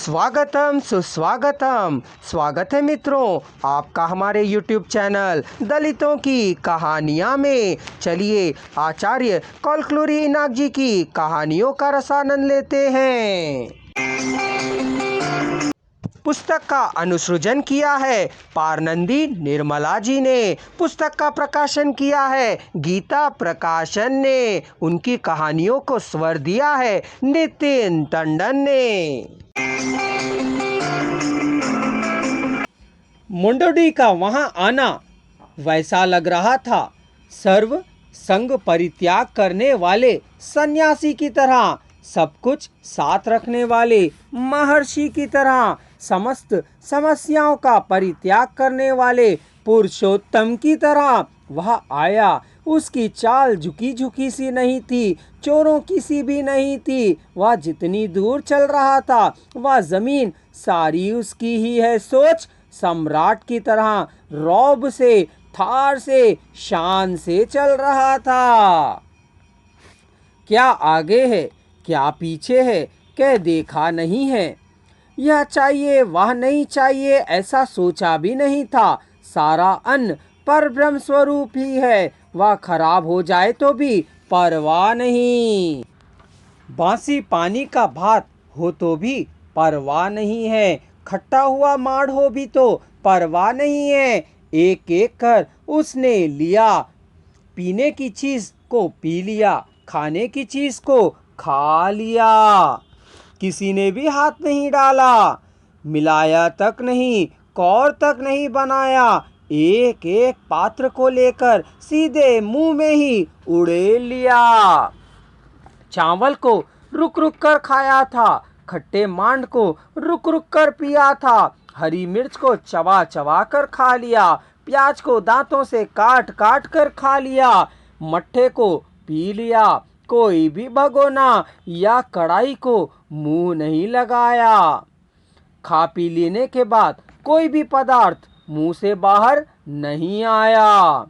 स्वागतम सुस्वागतम। स्वागत है मित्रों आपका हमारे YouTube चैनल दलितों की कहानियाँ में। चलिए आचार्य कलकुलरी इनाक जी की कहानियों का रसानंद लेते हैं। पुस्तक का अनुसृजन किया है पारनंदी निर्मला जी ने। पुस्तक का प्रकाशन किया है गीता प्रकाशन ने। उनकी कहानियों को स्वर दिया है नितिन टंडन ने। मुंडोडी का वहां आना वैसा लग रहा था सर्व संग परित्याग करने वाले सन्यासी की तरह, सब कुछ साथ रखने वाले महर्षि की तरह, समस्त समस्याओं का परित्याग करने वाले पुरुषोत्तम की तरह वह आया। उसकी चाल झुकी झुकी सी नहीं थी, चोरों की सी भी नहीं थी। वह जितनी दूर चल रहा था वह जमीन सारी उसकी ही है। सोच सम्राट की तरह रौब से, थार से, शान से चल रहा था। क्या आगे है क्या पीछे है क्या देखा नहीं है। यह चाहिए वह नहीं चाहिए ऐसा सोचा भी नहीं था। सारा अन्न परब्रह्म स्वरूप ही है, वह खराब हो जाए तो भी परवाह नहीं। बासी पानी का भात हो तो भी परवाह नहीं है, खट्टा हुआ माड़ हो भी तो परवाह नहीं है। एक एक कर उसने लिया, पीने की चीज को पी लिया, खाने की चीज को खा लिया। किसी ने भी हाथ नहीं डाला, मिलाया तक नहीं, कौर तक नहीं बनाया। एक एक पात्र को लेकर सीधे मुंह में ही उड़ेल लिया। चावल को रुक रुक कर खाया था, खट्टे मांड को रुक रुक कर पिया था, हरी मिर्च को चबा चबा कर खा लिया, प्याज को दांतों से काट काट कर खा लिया, मट्ठे को पी लिया। कोई भी भगोना या कढ़ाई को मुंह नहीं लगाया। खा पी लेने के बाद कोई भी पदार्थ मुंह से बाहर नहीं आया।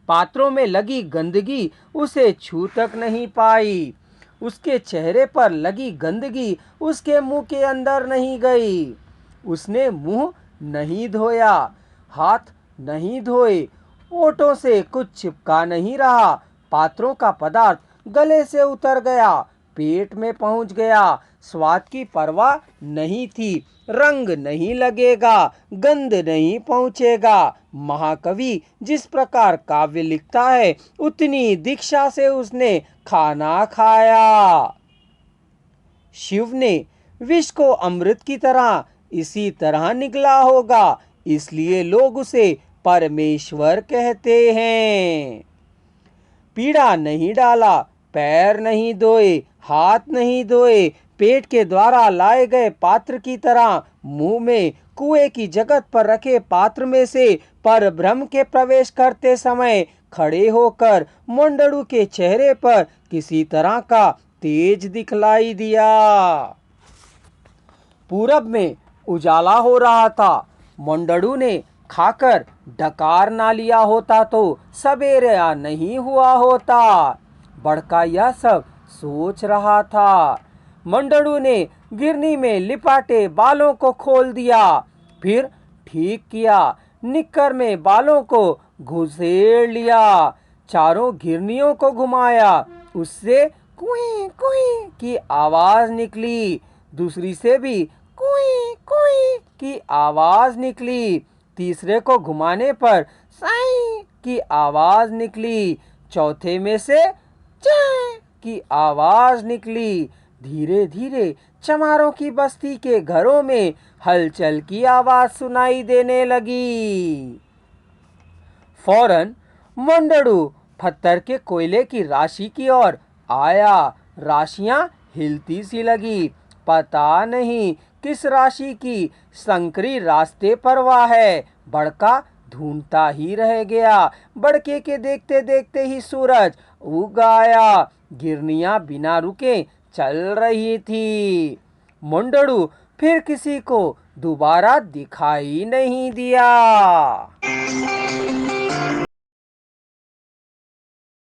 पात्रों में लगी गंदगी उसे छू तक नहीं पाई। उसके चेहरे पर लगी गंदगी उसके मुंह के अंदर नहीं गई। उसने मुंह नहीं धोया, हाथ नहीं धोए, ओठों से कुछ चिपका नहीं रहा। पात्रों का पदार्थ गले से उतर गया, पेट में पहुंच गया। स्वाद की परवाह नहीं थी, रंग नहीं लगेगा, गंध नहीं पहुंचेगा। महाकवि जिस प्रकार काव्य लिखता है उतनी दीक्षा से उसने खाना खाया। शिव ने विष को अमृत की तरह इसी तरह निगला होगा, इसलिए लोग उसे परमेश्वर कहते हैं। पीड़ा नहीं डाला, पैर नहीं धोए, हाथ नहीं धोए, पेट के द्वारा लाए गए पात्र की तरह मुंह में कुएं की जगत पर रखे पात्र में से परब्रह्म के प्रवेश करते समय खड़े होकर मुंडड़ू के चेहरे पर किसी तरह का तेज दिखलाई दिया। पूरब में उजाला हो रहा था। मुंडड़ू ने खाकर डकार ना लिया होता तो सवेरे नहीं हुआ होता। बड़का यह सब सोच रहा था। मुंडड़ू ने गिरनी में लिपाटे बालों को खोल दिया, फिर ठीक किया, निक्कर में बालों को घुसेड़ लिया, चारों घिरनियों को घुमाया, उससे कुई कुई की आवाज निकली, दूसरी से भी कुई कुई की आवाज निकली, तीसरे को घुमाने पर साई की आवाज निकली, चौथे में से चाय की आवाज निकली। धीरे धीरे चमारों की बस्ती के घरों में हलचल की आवाज सुनाई देने लगी। फौरन मुंडड़ू पत्थर के कोयले की राशि की ओर आया। राशियां हिलती सी लगी। पता नहीं किस राशि की संकरी रास्ते पर वह है। बड़का ढूंढता ही रह गया। बड़के के देखते देखते ही सूरज उग आया। गिरनियां बिना रुके चल रही थी। मुंडड़ू फिर किसी को दोबारा दिखाई नहीं दिया।